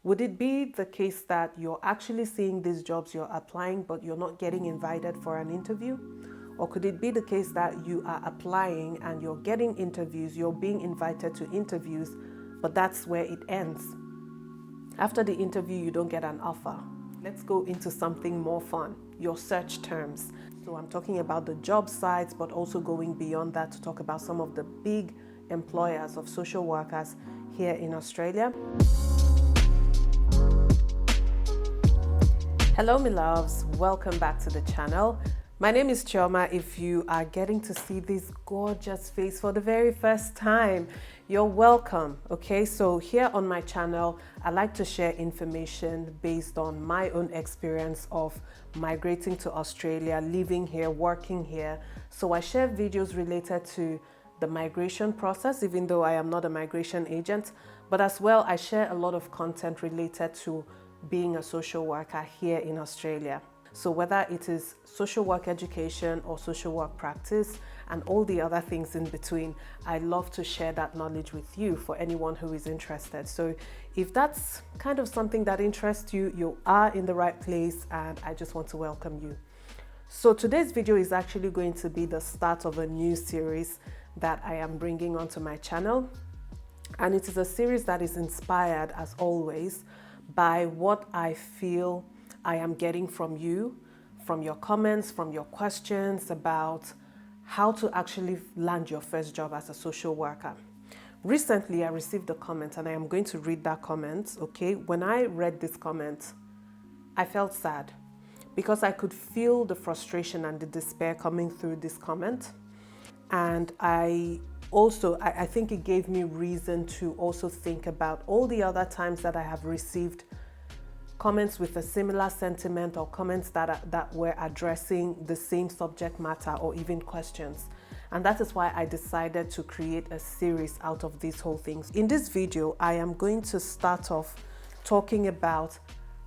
Would it be the case that you're actually seeing these jobs, you're applying, but you're not getting invited for an interview? Or could it be the case that you are applying and you're getting interviews, you're being invited to interviews, but that's where it ends? After the interview, you don't get an offer. Let's go into something more fun, your search terms. So I'm talking about the job sites, but also going beyond that to talk about some of the big employers of social workers here in Australia. Hello, my loves. Welcome back to the channel. My name is Chioma. If you are getting to see this gorgeous face for the very first time, you're welcome. Okay, so here on my channel, I like to share information based on my own experience of migrating to Australia, living here, working here. So I share videos related to the migration process, even though I am not a migration agent, but as well, I share a lot of content related to being a social worker here in Australia. So whether it is social work education or social work practice and all the other things in between, I love to share that knowledge with you for anyone who is interested. So if that's kind of something that interests you, you are in the right place, and I just want to welcome you. So today's video is actually going to be the start of a new series that I am bringing onto my channel. And it is a series that is inspired, as always, by what I feel I am getting from you, from your comments, from your questions about how to actually land your first job as a social worker. Recently, I received a comment, and I am going to read that comment, okay? When I read this comment, I felt sad because I could feel the frustration and the despair coming through this comment. And I think it gave me reason to also think about all the other times that I have received comments with a similar sentiment, or comments that were addressing the same subject matter or even questions. And that is why I decided to create a series out of these whole things. In this video, I am going to start off talking about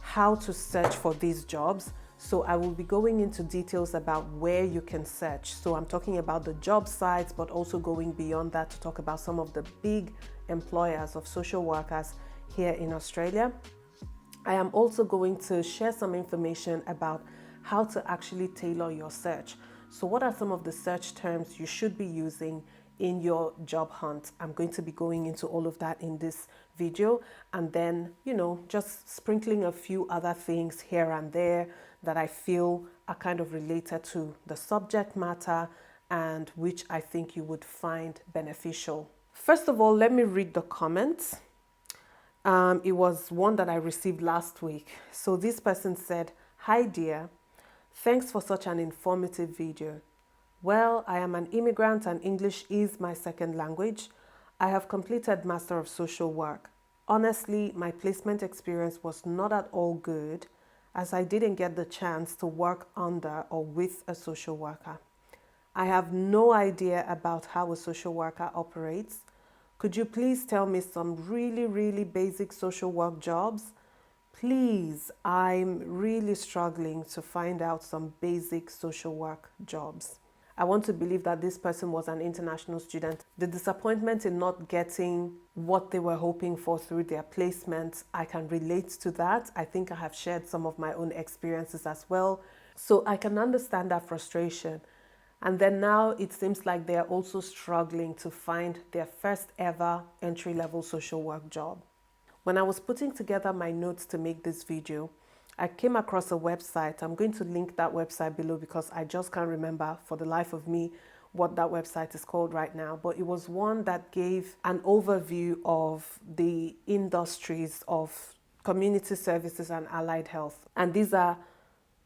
how to search for these jobs. So I will be going into details about where you can search. So I'm talking about the job sites, but also going beyond that to talk about some of the big employers of social workers here in Australia. I am also going to share some information about how to actually tailor your search. So what are some of the search terms you should be using in your job hunt? I'm going to be going into all of that in this video, and then, just sprinkling a few other things here and there that I feel are kind of related to the subject matter and which I think you would find beneficial. First of all, let me read the comments. It was one that I received last week. So this person said, "Hi dear, thanks for such an informative video. Well, I am an immigrant and English is my second language. I have completed Master of Social Work. Honestly, my placement experience was not at all good, as I didn't get the chance to work under or with a social worker. I have no idea about how a social worker operates. Could you please tell me some really basic social work jobs? Please, I'm really struggling to find out some basic social work jobs." I want to believe that this person was an international student. The disappointment in not getting what they were hoping for through their placement, I can relate to that. I think I have shared some of my own experiences as well. So I can understand that frustration. And then now it seems like they're also struggling to find their first ever entry-level social work job. When I was putting together my notes to make this video, I came across a website. I'm going to link that website below because I just can't remember for the life of me what that website is called right now. But it was one that gave an overview of the industries of community services and allied health. And these are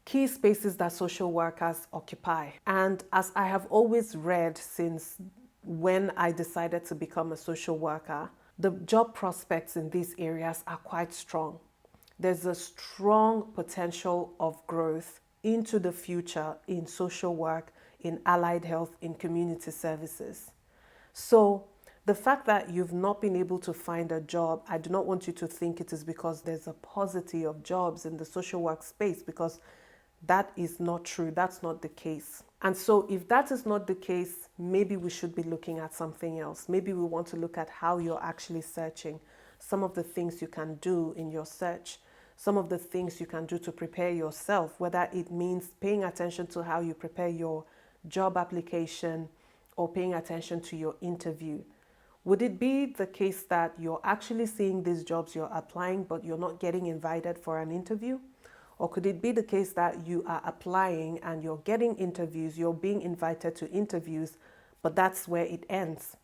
key spaces that social workers occupy. And as I have always read since when I decided to become a social worker, the job prospects in these areas are quite strong. There's a strong potential of growth into the future in social work, in allied health, in community services. So the fact that you've not been able to find a job, I do not want you to think it is because there's a paucity of jobs in the social work space, because that is not true. That's not the case. And so if that is not the case, maybe we should be looking at something else. Maybe we want to look at how you're actually searching some of the things you can do in your search, some of the things you can do to prepare yourself, whether it means paying attention to how you prepare your job application or paying attention to your interview. Would it be the case that you're actually seeing these jobs you're applying, but you're not getting invited for an interview? Or could it be the case that you are applying and you're getting interviews, you're being invited to interviews, but that's where it ends?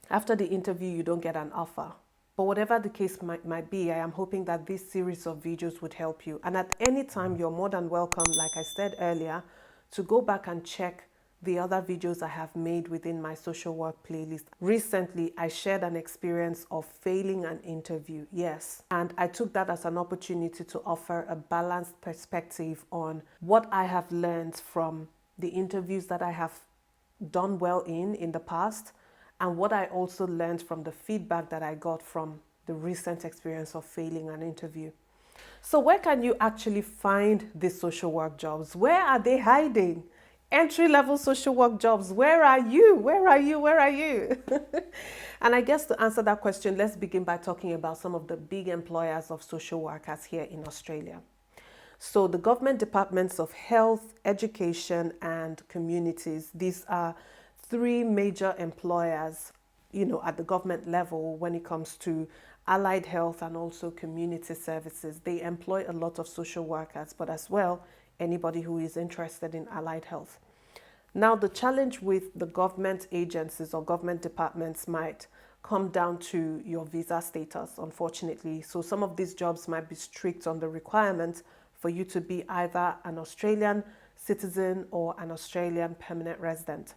After the interview, you don't get an offer. But whatever the case might be, I am hoping that this series of videos would help you. And at any time, you're more than welcome, like I said earlier, to go back and check the other videos I have made within my social work playlist. Recently, I shared an experience of failing an interview, yes. And I took that as an opportunity to offer a balanced perspective on what I have learned from the interviews that I have done well in the past, and what I also learned from the feedback that I got from the recent experience of failing an interview. So where can you actually find these social work jobs? Where are they hiding? Entry-level social work jobs, where are you? Where are you? Where are you? And I guess to answer that question, let's begin by talking about some of the big employers of social workers here in Australia. So the government departments of health, education, and communities, these are three major employers, at the government level when it comes to allied health and also community services. They employ a lot of social workers, but as well, anybody who is interested in allied health. Now, the challenge with the government agencies or government departments might come down to your visa status, unfortunately. So some of these jobs might be strict on the requirement for you to be either an Australian citizen or an Australian permanent resident.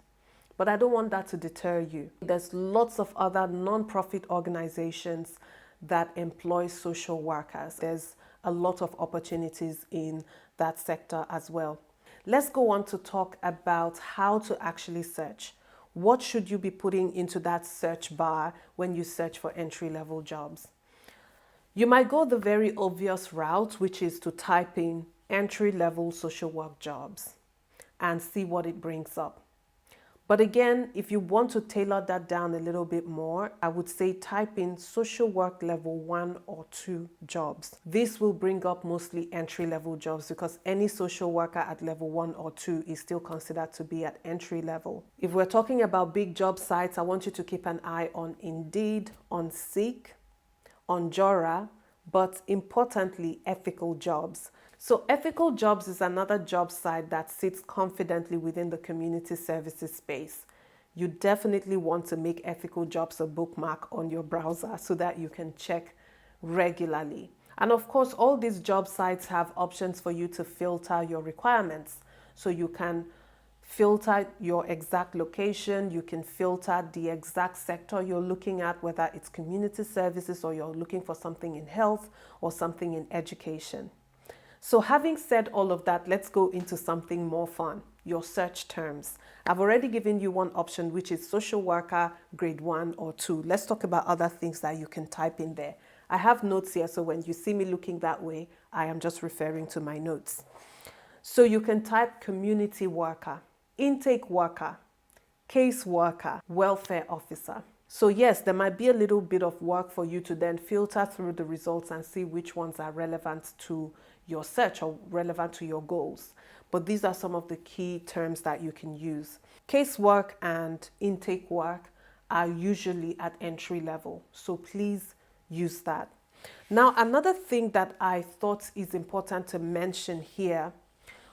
But I don't want that to deter you. There's lots of other non-profit organizations that employ social workers. There's a lot of opportunities in that sector as well. Let's go on to talk about how to actually search. What should you be putting into that search bar when you search for entry-level jobs? You might go the very obvious route, which is to type in entry-level social work jobs and see what it brings up. But again, if you want to tailor that down a little bit more, I would say type in social work level 1 or 2 jobs. This will bring up mostly entry-level jobs because any social worker at level 1 or 2 is still considered to be at entry level. If we're talking about big job sites, I want you to keep an eye on Indeed, on Seek, on Jora, but importantly, Ethical Jobs. So Ethical Jobs is another job site that sits confidently within the community services space. You definitely want to make Ethical Jobs a bookmark on your browser so that you can check regularly. And of course, all these job sites have options for you to filter your requirements. So you can filter your exact location, you can filter the exact sector you're looking at, whether it's community services or you're looking for something in health or something in education. So having said all of that, let's go into something more fun, your search terms. I've already given you one option, which is social worker grade 1 or 2. Let's talk about other things that you can type in there. I have notes here, so when you see me looking that way, I am just referring to my notes. So you can type community worker, intake worker, case worker, welfare officer. So yes, there might be a little bit of work for you to then filter through the results and see which ones are relevant to your search or relevant to your goals. But these are some of the key terms that you can use. Casework and intake work are usually at entry level, so please use that. Now, another thing that I thought is important to mention here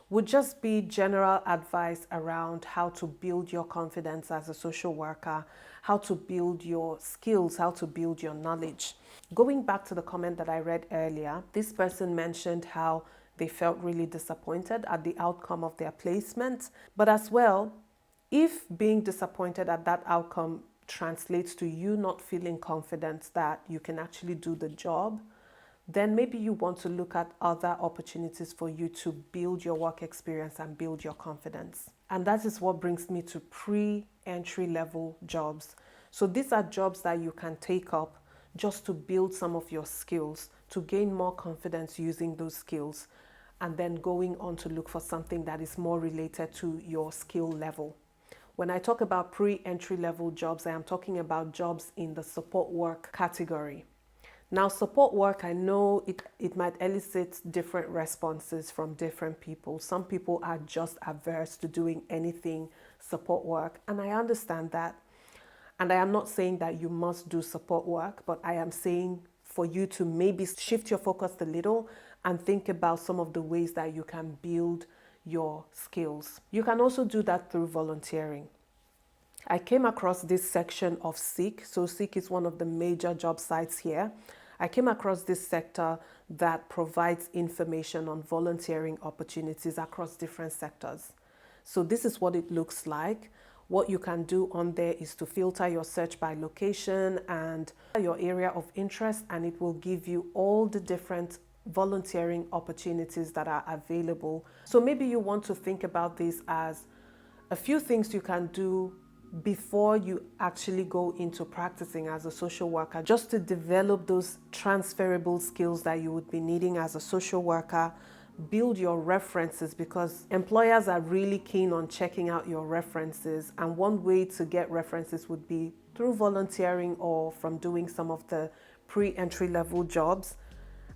would just be general advice around how to build your confidence as a social worker, how to build your skills, how to build your knowledge. Going back to the comment that I read earlier, this person mentioned how they felt really disappointed at the outcome of their placement. But as well, if being disappointed at that outcome translates to you not feeling confident that you can actually do the job, then maybe you want to look at other opportunities for you to build your work experience and build your confidence. And that is what brings me to pre-entry level jobs. So these are jobs that you can take up just to build some of your skills, to gain more confidence using those skills, and then going on to look for something that is more related to your skill level. When I talk about pre-entry level jobs, I am talking about jobs in the support work category. Now, support work, I know it might elicit different responses from different people. Some people are just averse to doing anything support work, and I understand that. And I am not saying that you must do support work, but I am saying for you to maybe shift your focus a little and think about some of the ways that you can build your skills. You can also do that through volunteering. I came across this section of Seek. So Seek is one of the major job sites here. I came across this sector that provides information on volunteering opportunities across different sectors. So this is what it looks like. What you can do on there is to filter your search by location and your area of interest, and it will give you all the different volunteering opportunities that are available. So maybe you want to think about this as a few things you can do before you actually go into practicing as a social worker, just to develop those transferable skills that you would be needing as a social worker. Build your references, because employers are really keen on checking out your references, and one way to get references would be through volunteering or from doing some of the pre-entry level jobs,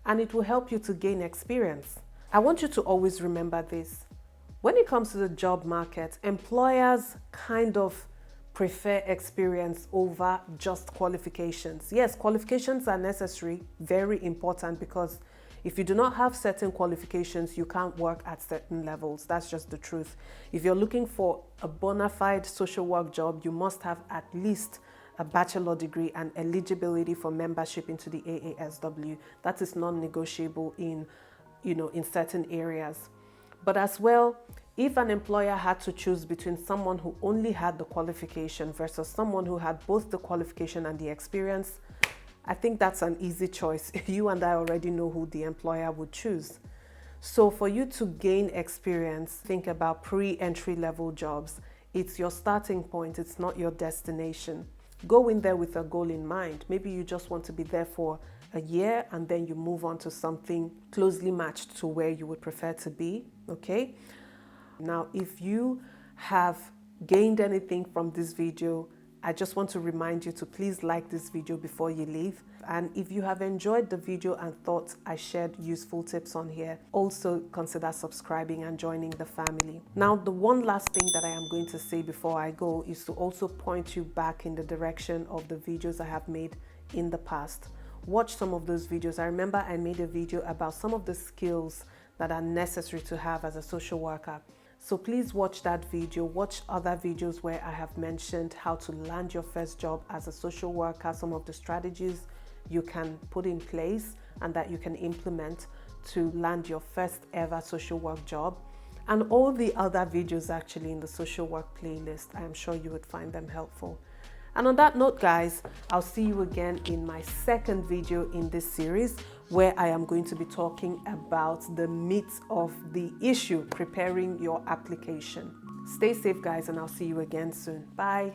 and it will help you to gain experience. I want you to always remember this. When it comes to the job market, employers kind of prefer experience over just qualifications. Yes, qualifications are necessary, very important, because if you do not have certain qualifications, you can't work at certain levels. That's just the truth. If you're looking for a bona fide social work job, you must have at least a bachelor degree and eligibility for membership into the AASW. That is non-negotiable in certain areas. But as well, if an employer had to choose between someone who only had the qualification versus someone who had both the qualification and the experience, I think that's an easy choice. You and I already know who the employer would choose. So for you to gain experience, think about pre-entry level jobs. It's your starting point, it's not your destination. Go in there with a goal in mind. Maybe you just want to be there for a year and then you move on to something closely matched to where you would prefer to be, okay? Now, if you have gained anything from this video, I just want to remind you to please like this video before you leave. And if you have enjoyed the video and thought I shared useful tips on here, also consider subscribing and joining the family. Now, the one last thing that I am going to say before I go is to also point you back in the direction of the videos I have made in the past. Watch some of those videos. I remember I made a video about some of the skills that are necessary to have as a social worker. So please watch that video, watch other videos where I have mentioned how to land your first job as a social worker, some of the strategies you can put in place and that you can implement to land your first ever social work job, and all the other videos actually in the social work playlist. I am sure you would find them helpful. And on that note, guys, I'll see you again in my second video in this series, where I am going to be talking about the meat of the issue, preparing your application. Stay safe, guys, and I'll see you again soon. Bye.